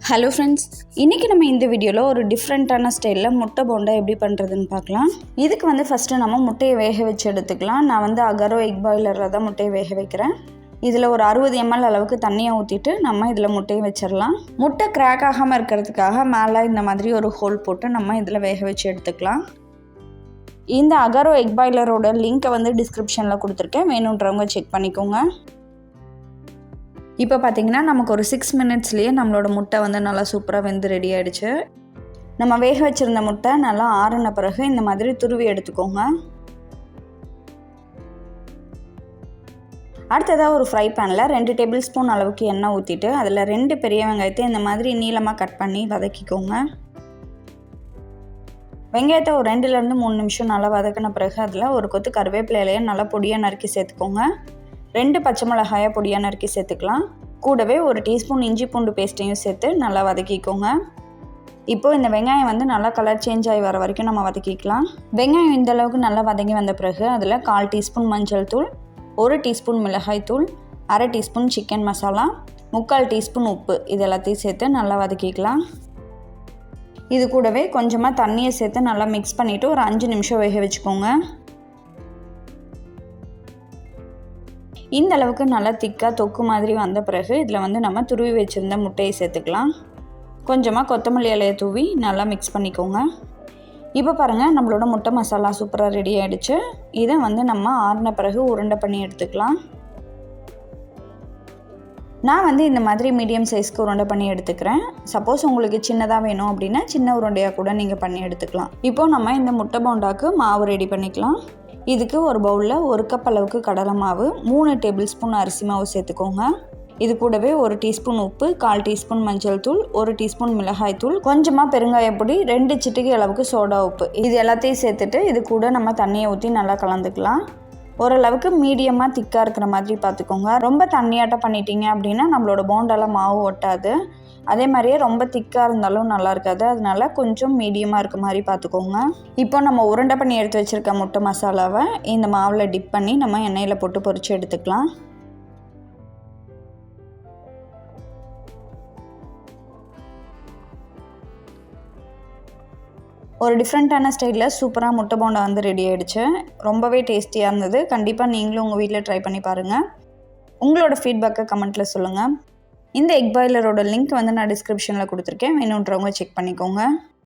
Hello friends, இன்றைக்கி நம்ம இந்த வீடியோவில் ஒரு டிஃப்ரெண்ட்டான ஸ்டைலில் முட்டை போண்டா எப்படி பண்ணுறதுன்னு பார்க்கலாம். இதுக்கு ஃபஸ்ட்டு நம்ம முட்டையை வேக வச்சு எடுத்துக்கலாம். நான் அகரோ எக் பாய்லரில் தான் முட்டையை வேக வைக்கிறேன். இதில் ஒரு 60 ml அளவுக்கு தண்ணியை ஊற்றிட்டு நம்ம இதில் முட்டையை வச்சிடலாம். முட்டை கிராக் ஆகாமல் இருக்கிறதுக்காக மேலே இந்த மாதிரி ஒரு ஹோல் போட்டு நம்ம இதில் வேக வச்சு எடுத்துக்கலாம். இந்த அகரோ எக் பாய்லரோட லிங்க்கை டிஸ்கிரிப்ஷனில் கொடுத்துருக்கேன், வேணுன்றவங்க செக் பண்ணிக்கோங்க. இப்போ பார்த்திங்கன்னா நமக்கு ஒரு 6 minutesலேயே நம்மளோட முட்டை நல்லா சூப்பராக வெந்து ரெடி ஆகிடுச்சு. நம்ம வேக வச்சுருந்த முட்டை நல்லா ஆறின பிறகு இந்த மாதிரி துருவி எடுத்துக்கோங்க. அடுத்ததாக ஒரு ஃப்ரை பேனில் 2 டேபிள் ஸ்பூன் அளவுக்கு எண்ணெய் ஊற்றிட்டு அதில் 2 பெரிய வெங்காயத்தை இந்த மாதிரி நீளமாக கட் பண்ணி வதக்கிக்கோங்க. வெங்காயத்தை ஒரு 2லேருந்து 3 நிமிஷம் நல்லா வதக்கின பிறகு அதில் ஒரு கொத்து கருவேப்பிலையிலையே நல்லா பொடியாக நறுக்கி சேர்த்துக்கோங்க. 2 பச்சை மிளகாயை பொடியாக நறுக்கி சேர்த்துக்கலாம். கூடவே ஒரு டீஸ்பூன் இஞ்சி பூண்டு பேஸ்ட்டையும் சேர்த்து நல்லா வதக்கிக்கோங்க. இப்போது இந்த வெங்காயம் நல்லா கலர் சேஞ்ச் ஆகி வர வரைக்கும் நம்ம வதக்கிக்கலாம். வெங்காயம் இந்த அளவுக்கு நல்லா வதங்கி வந்த பிறகு அதில் 1/4 டீஸ்பூன் மஞ்சள் தூள், 1 டீஸ்பூன் மிளகாய் தூள், 1/2 டீஸ்பூன் சிக்கன் மசாலா, 3/4 டீஸ்பூன் உப்பு இது எல்லாத்தையும் சேர்த்து நல்லா வதக்கிக்கலாம். இது கூடவே கொஞ்சமாக தண்ணியை சேர்த்து நல்லா மிக்ஸ் பண்ணிவிட்டு ஒரு 5 நிமிஷம் வேக வச்சுக்கோங்க. இந்த அளவுக்கு நல்லா திக்காக தொக்கு மாதிரி வந்த பிறகு இதில் நம்ம துருவி வச்சுருந்த முட்டையை சேர்த்துக்கலாம். கொஞ்சமாக கொத்தமல்லி இலையை தூவி நல்லா மிக்ஸ் பண்ணிக்கோங்க. இப்போ பாருங்கள், நம்மளோட முட்டை மசாலா சூப்பராக ரெடி ஆகிடுச்சு. இதை நம்ம ஆறின பிறகு உருண்டை பண்ணி எடுத்துக்கலாம். நான் இந்த மாதிரி மீடியம் சைஸ்க்கு உருண்டை பண்ணி எடுத்துக்கிறேன். சப்போஸ் உங்களுக்கு சின்னதாக வேணும் அப்படின்னா சின்ன உருண்டையாக கூட நீங்கள் பண்ணி எடுத்துக்கலாம். இப்போது நம்ம இந்த முட்டை போண்டாக்கு மாவு ரெடி பண்ணிக்கலாம். இதுக்கு ஒரு பவுலில் 1 கப் அளவுக்கு கடலை மாவு, 3 டேபிள் ஸ்பூன் அரிசி மாவு சேர்த்துக்கோங்க. இது கூடவே 1 டீஸ்பூன் உப்பு, 1/4 டீஸ்பூன் மஞ்சள் தூள், 1 டீஸ்பூன் மிளகாய் தூள், கொஞ்சமாக பெருங்காயப்பொடி, 2 சிட்டிகை அளவுக்கு சோடா உப்பு இது எல்லாத்தையும் சேர்த்துட்டு இது கூட நம்ம தண்ணியை ஊற்றி நல்லா கலந்துக்கலாம். ஓரளவுக்கு மீடியமாக திக்காக இருக்கிற மாதிரி பார்த்துக்கோங்க. ரொம்ப தண்ணியாட்டம் பண்ணிட்டீங்க அப்படின்னா நம்மளோட போண்டாலாம் மாவு ஒட்டாது. அதே மாதிரியே ரொம்ப திக்காக இருந்தாலும் நல்லா இருக்காது. அதனால கொஞ்சம் மீடியமாக இருக்க மாதிரி பார்த்துக்கோங்க. இப்போ நம்ம உருண்டை பண்ணி எடுத்து வச்சுருக்க முட்டை மசாலாவை இந்த மாவில் டிப் பண்ணி நம்ம எண்ணெயில் போட்டு பொரித்து எடுத்துக்கலாம். ஒரு டிஃப்ரெண்ட்டான ஸ்டைலில் சூப்பராக முட்டை போண்டா ரெடி ஆகிடுச்சு. ரொம்பவே டேஸ்டியாக இருந்தது. கண்டிப்பாக நீங்களும் உங்கள் வீட்டில் ட்ரை பண்ணி பாருங்கள். உங்களோட ஃபீட்பேக்கை கமெண்ட்டில் சொல்லுங்கள். இந்த எக் பாய்லரோட லிங்க் நான் டிஸ்கிரிப்ஷனில் கொடுத்துருக்கேன், வேணுன்றவங்க செக் பண்ணிக்கோங்க.